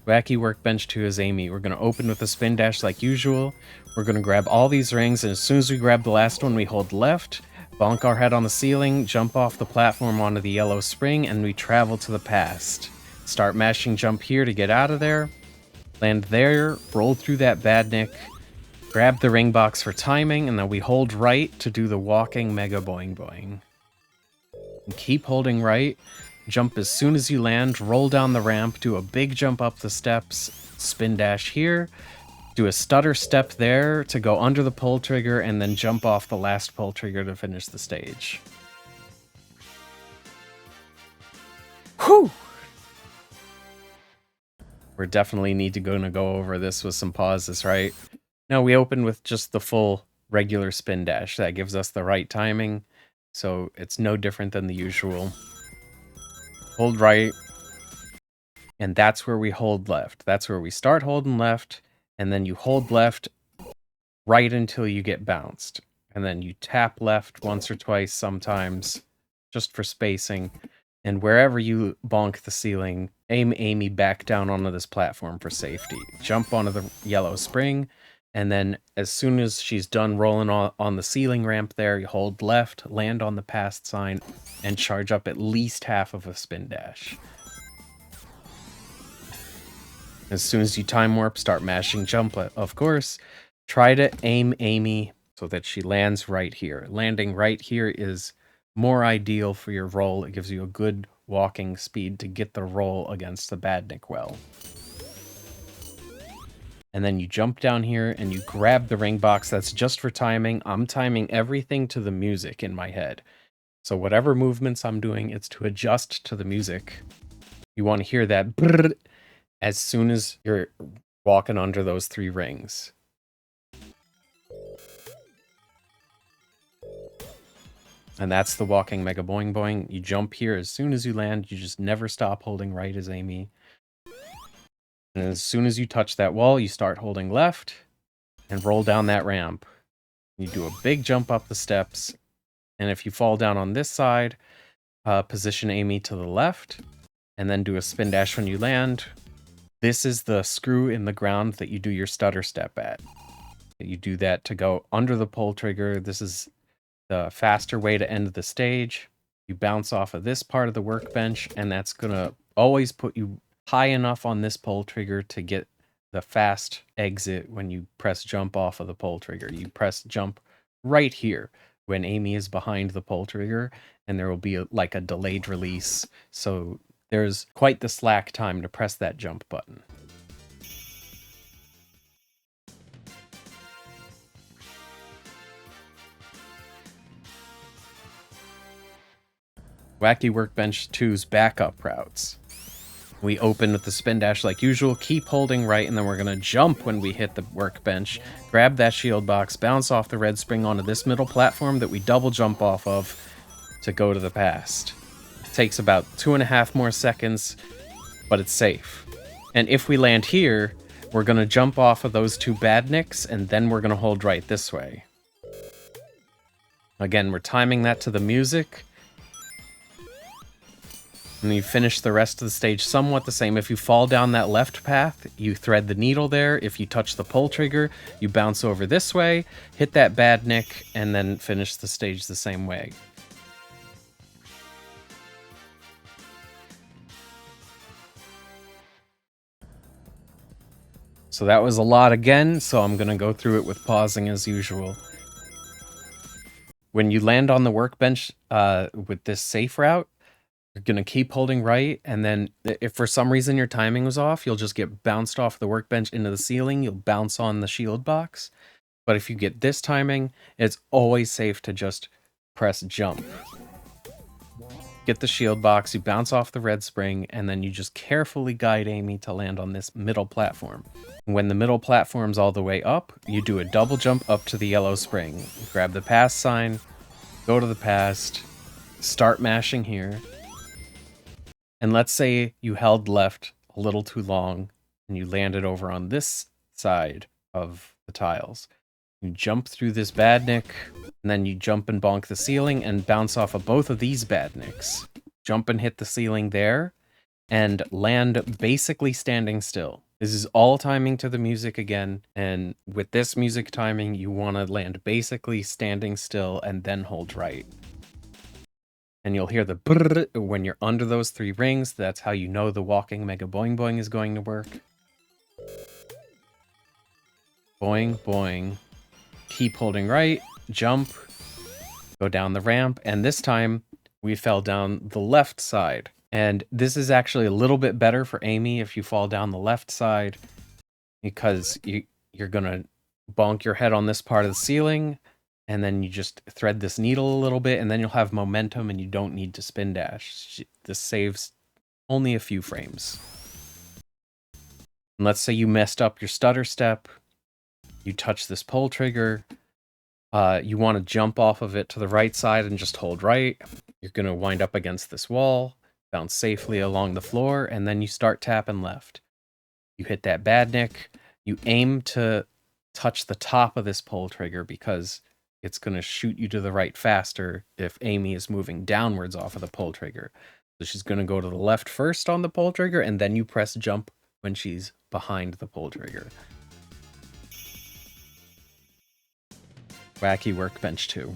Wacky Workbench 2 is Amy. We're going to open with a spin dash like usual. We're going to grab all these rings, and as soon as we grab the last one, we hold left, bonk our head on the ceiling, jump off the platform onto the yellow spring, and we travel to the past. Start mashing jump here to get out of there. Land there, roll through that badnik, grab the ring box for timing, and then we hold right to do the Walking Mega Boing Boing. And keep holding right. Jump as soon as you land, roll down the ramp, do a big jump up the steps, spin dash here, do a stutter step there to go under the pull trigger, and then jump off the last pull trigger to finish the stage. Whew! We're definitely need to go over this with some pauses, right? No, we open with just the full regular spin dash. That gives us the right timing, so it's no different than the usual. Hold right, and that's where we hold left. That's where we start holding left, and then you hold left right until you get bounced. And then you tap left once or twice sometimes, just for spacing. And wherever you bonk the ceiling, aim Amy back down onto this platform for safety. Jump onto the yellow spring, and then as soon as she's done rolling on the ceiling ramp there, you hold left, land on the past sign, and charge up at least half of a spin dash. As soon as you time warp, start mashing jump, of course. Try to aim Amy so that she lands right here. Landing right here is more ideal for your roll. It gives you a good walking speed to get the roll against the badnik well. And then you jump down here and you grab the ring box. That's just for timing. I'm timing everything to the music in my head. So whatever movements I'm doing, it's to adjust to the music. You want to hear that brrr as soon as you're walking under those 3 rings. And that's the Walking Mega Boing Boing. You jump here as soon as you land. You just never stop holding right as Amy. And as soon as you touch that wall, you start holding left and roll down that ramp. You do a big jump up the steps. And if you fall down on this side, position Amy to the left and then do a spin dash when you land. This is the screw in the ground that you do your stutter step at. You do that to go under the pull trigger. This is the faster way to end the stage. You bounce off of this part of the workbench, and that's going to always put you high enough on this pull trigger to get the fast exit when you press jump off of the pull trigger. You press jump right here when Amy is behind the pull trigger, and there will be like a delayed release. So there's quite the slack time to press that jump button. Wacky Workbench 2's backup routes. We open with the spin dash like usual, keep holding right, and then we're going to jump when we hit the workbench, grab that shield box, bounce off the red spring onto this middle platform that we double jump off of to go to the past. It takes about 2.5 more seconds, but it's safe. And if we land here, we're going to jump off of those 2 badniks, and then we're going to hold right this way. Again, we're timing that to the music. And you finish the rest of the stage somewhat the same. If you fall down that left path, you thread the needle there. If you touch the pull trigger, you bounce over this way, hit that badnik, and then finish the stage the same way. So that was a lot again, so I'm going to go through it with pausing as usual. When you land on the workbench with this safe route, you're going to keep holding right, and then if for some reason your timing was off, you'll just get bounced off the workbench into the ceiling. You'll bounce on the shield box. But if you get this timing, it's always safe to just press jump. Get the shield box, you bounce off the red spring, and then you just carefully guide Amy to land on this middle platform. When the middle platform's all the way up, you do a double jump up to the yellow spring. Grab the past sign, go to the past, start mashing here. And let's say you held left a little too long and you landed over on this side of the tiles. You jump through this badnik, and then you jump and bonk the ceiling and bounce off of both of these badniks. Jump and hit the ceiling there, and land basically standing still. This is all timing to the music again, and with this music timing, you want to land basically standing still and then hold right. And you'll hear the brrr when you're under those 3 rings. That's how you know the Walking Mega Boing Boing is going to work. Boing, boing. Keep holding right, jump, go down the ramp, and this time we fell down the left side. And this is actually a little bit better for Amy if you fall down the left side, because you're gonna bonk your head on this part of the ceiling, and then you just thread this needle a little bit, and then you'll have momentum and you don't need to spin dash. This saves only a few frames. And let's say you messed up your stutter step, you touch this pull trigger, you want to jump off of it to the right side and just hold right. You're going to wind up against this wall, bounce safely along the floor, and then you start tapping left. You hit that badnik. You aim to touch the top of this pull trigger because it's going to shoot you to the right faster if Amy is moving downwards off of the pull trigger. So she's going to go to the left first on the pull trigger, and then you press jump when she's behind the pull trigger. Wacky Workbench 2.